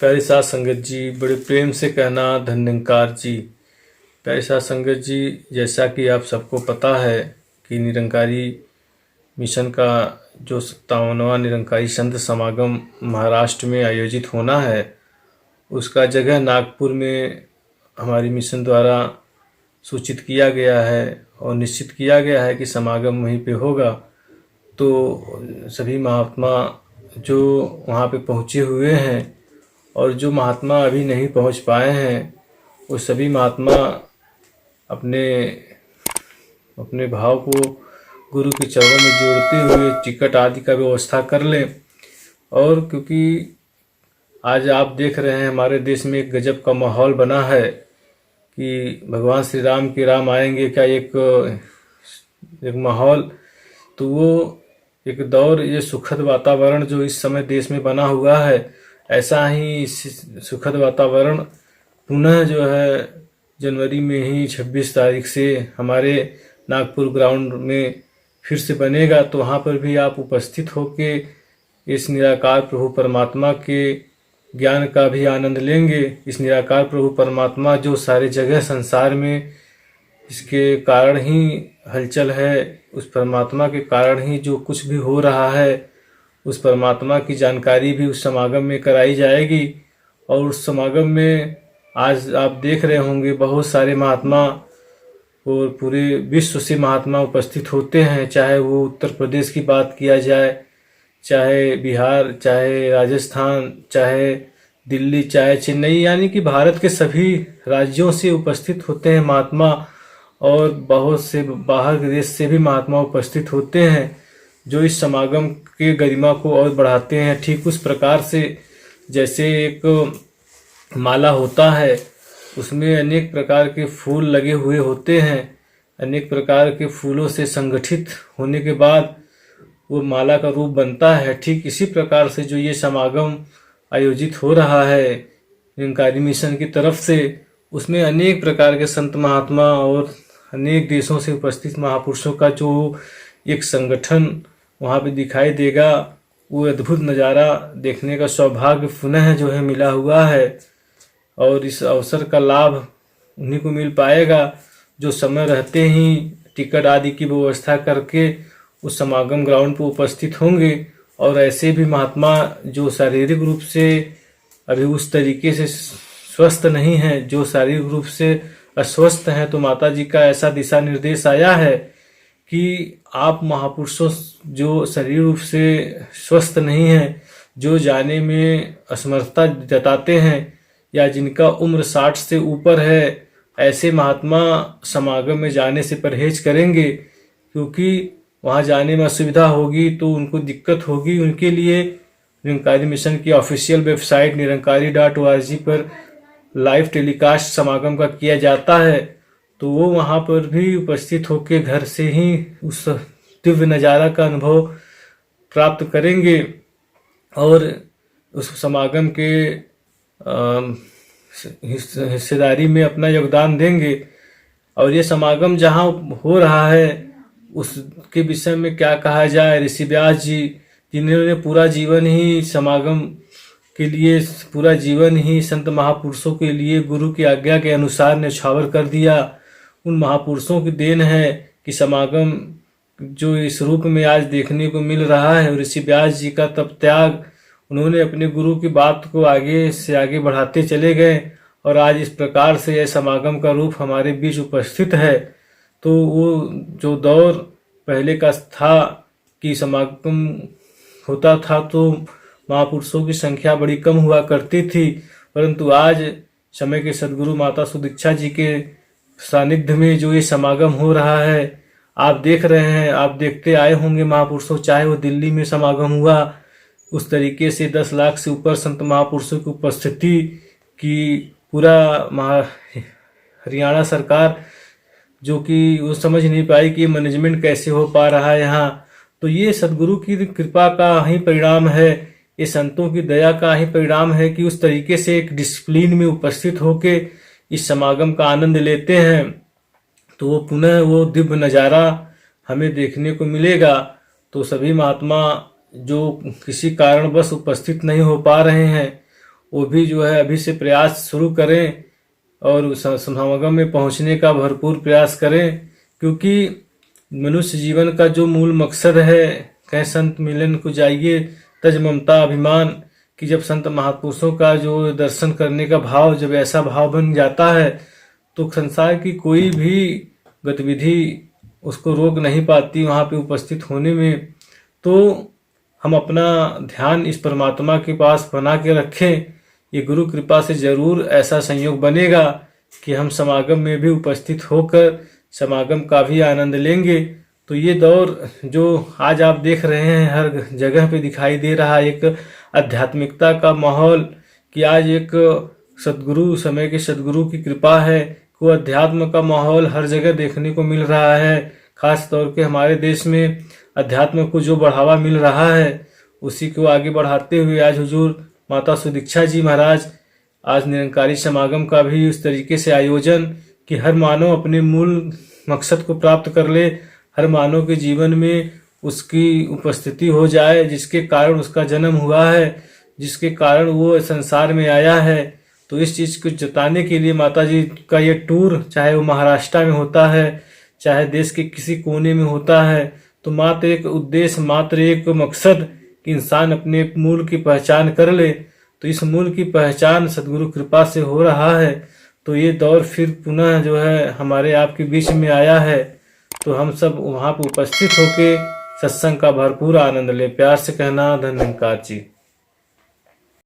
प्यारी साध संगत जी, बड़े प्रेम से कहना धन्यंकार जी। प्यारी साध संगत जी, जैसा कि आप सबको पता है कि निरंकारी मिशन का जो 57वां निरंकारी संत समागम महाराष्ट्र में आयोजित होना है, उसका जगह नागपुर में हमारी मिशन द्वारा सूचित किया गया है और निश्चित किया गया है कि समागम वहीं पे होगा। तो सभी महात्मा जो वहाँ पे पहुँचे हुए हैं और जो महात्मा अभी नहीं पहुँच पाए हैं, वो सभी महात्मा अपने अपने भाव को गुरु के चरणों में जोड़ते हुए टिकट आदि का व्यवस्था कर लें। और क्योंकि आज आप देख रहे हैं हमारे देश में एक गजब का माहौल बना है कि भगवान श्री राम के राम आएंगे क्या, एक माहौल, तो वो एक दौर, ये सुखद वातावरण जो इस समय देश में बना हुआ है, ऐसा ही सुखद वातावरण पुनः जो है जनवरी में ही 26 तारीख से हमारे नागपुर ग्राउंड में फिर से बनेगा। तो वहाँ पर भी आप उपस्थित होके इस निराकार प्रभु परमात्मा के ज्ञान का भी आनंद लेंगे। इस निराकार प्रभु परमात्मा जो सारे जगह संसार में इसके कारण ही हलचल है, उस परमात्मा के कारण ही जो कुछ भी हो रहा है, उस परमात्मा की जानकारी भी उस समागम में कराई जाएगी। और उस समागम में आज आप देख रहे होंगे बहुत सारे महात्मा और पूरे विश्व से महात्मा उपस्थित होते हैं, चाहे वो उत्तर प्रदेश की बात किया जाए, चाहे बिहार, चाहे राजस्थान, चाहे दिल्ली, चाहे चेन्नई, यानी कि भारत के सभी राज्यों से उपस्थित होते हैं महात्मा। और बहुत से बाहर के देश से भी महात्मा उपस्थित होते हैं जो इस समागम के गरिमा को और बढ़ाते हैं। ठीक उस प्रकार से जैसे एक माला होता है, उसमें अनेक प्रकार के फूल लगे हुए होते हैं, अनेक प्रकार के फूलों से संगठित होने के बाद वो माला का रूप बनता है। ठीक इसी प्रकार से जो ये समागम आयोजित हो रहा है निरंकारी मिशन की तरफ से, उसमें अनेक प्रकार के संत महात्मा और अनेक देशों से उपस्थित महापुरुषों का जो एक संगठन वहाँ पे दिखाई देगा, वो अद्भुत नज़ारा देखने का सौभाग्य पुनः जो है मिला हुआ है। और इस अवसर का लाभ उन्हीं को मिल पाएगा जो समय रहते ही टिकट आदि की व्यवस्था करके उस समागम ग्राउंड पर उपस्थित होंगे। और ऐसे भी महात्मा जो शारीरिक रूप से अभी उस तरीके से स्वस्थ नहीं हैं, जो शारीरिक रूप से अस्वस्थ हैं, तो माता जी का ऐसा दिशा निर्देश आया है कि आप महापुरुषों जो शरीर रूप से स्वस्थ नहीं हैं, जो जाने में असमर्थता जताते हैं या जिनका उम्र 60 से ऊपर है, ऐसे महात्मा समागम में जाने से परहेज करेंगे, क्योंकि वहाँ जाने में असुविधा होगी तो उनको दिक्कत होगी। उनके लिए निरंकारी मिशन की ऑफिशियल वेबसाइट nirankari.org पर लाइव टेलीकास्ट समागम का किया जाता है, तो वो वहाँ पर भी उपस्थित होकर घर से ही उस दिव्य नज़ारा का अनुभव प्राप्त करेंगे और उस समागम के हिस्सेदारी में अपना योगदान देंगे। और ये समागम जहाँ हो रहा है उसके विषय में क्या कहा जाए। ऋषि व्यास जी, जिन्होंने पूरा जीवन ही समागम के लिए, पूरा जीवन ही संत महापुरुषों के लिए गुरु की आज्ञा के अनुसार न्यौछावर कर दिया, उन महापुरुषों की देन है कि समागम जो इस रूप में आज देखने को मिल रहा है। ऋषि व्यास जी का तप त्याग, उन्होंने अपने गुरु की बात को आगे से आगे बढ़ाते चले गए और आज इस प्रकार से यह समागम का रूप हमारे बीच उपस्थित है। तो वो जो दौर पहले का था कि समागम होता था तो महापुरुषों की संख्या बड़ी कम हुआ करती थी, परंतु आज समय के सदगुरु माता सुदीक्षा जी के सानिध्य में जो ये समागम हो रहा है, आप देख रहे हैं, आप देखते आए होंगे महापुरुषों, चाहे वो दिल्ली में समागम हुआ, उस तरीके से 10 लाख से ऊपर संत महापुरुषों की उपस्थिति की पूरा हरियाणा सरकार जो कि वो समझ नहीं पाई कि मैनेजमेंट कैसे हो पा रहा है यहाँ। तो ये सदगुरु की कृपा का ही परिणाम है, ये संतों की दया का ही परिणाम है कि उस तरीके से एक डिसिप्लिन में उपस्थित होके इस समागम का आनंद लेते हैं, तो वो पुनः वो दिव्य नज़ारा हमें देखने को मिलेगा। तो सभी महात्मा जो किसी कारणवश उपस्थित नहीं हो पा रहे हैं, वो भी जो है अभी से प्रयास शुरू करें और उस समागम में पहुंचने का भरपूर प्रयास करें, क्योंकि मनुष्य जीवन का जो मूल मकसद है, कहीं संत मिलन को जाइए तज ममता अभिमान, कि जब संत महापुरुषों का जो दर्शन करने का भाव जब ऐसा भाव बन जाता है तो संसार की कोई भी गतिविधि उसको रोक नहीं पाती वहाँ पे उपस्थित होने में। तो हम अपना ध्यान इस परमात्मा के पास बना के रखें, ये गुरु कृपा से जरूर ऐसा संयोग बनेगा कि हम समागम में भी उपस्थित होकर समागम का भी आनंद लेंगे। तो ये दौर जो आज आप देख रहे हैं हर जगह पे दिखाई दे रहा है, एक आध्यात्मिकता का माहौल, कि आज एक सदगुरु समय के सदगुरु की कृपा है, वो अध्यात्म का माहौल हर जगह देखने को मिल रहा है। खास तौर पे हमारे देश में अध्यात्म को जो बढ़ावा मिल रहा है उसी को आगे बढ़ाते हुए आज हुजूर माता सुदीक्षा जी महाराज आज निरंकारी समागम का भी उस तरीके से आयोजन कि हर मानव अपने मूल मकसद को प्राप्त कर ले, हर मानव के जीवन में उसकी उपस्थिति हो जाए, जिसके कारण उसका जन्म हुआ है, जिसके कारण वो संसार में आया है। तो इस चीज को जताने के लिए माता जी का ये टूर, चाहे वो महाराष्ट्र में होता है चाहे देश के किसी कोने में होता है, तो मात्र एक उद्देश्य, मात्र एक मकसद कि इंसान अपने मूल की पहचान कर ले। तो इस मूल की पहचान सदगुरु कृपा से हो रहा है। तो ये दौर फिर पुनः जो है हमारे आपके बीच में आया है, तो हम सब वहाँ पर उपस्थित होके सत्संग का भरपूर आनंद ले। प्यार से कहना धन्यवाद जी।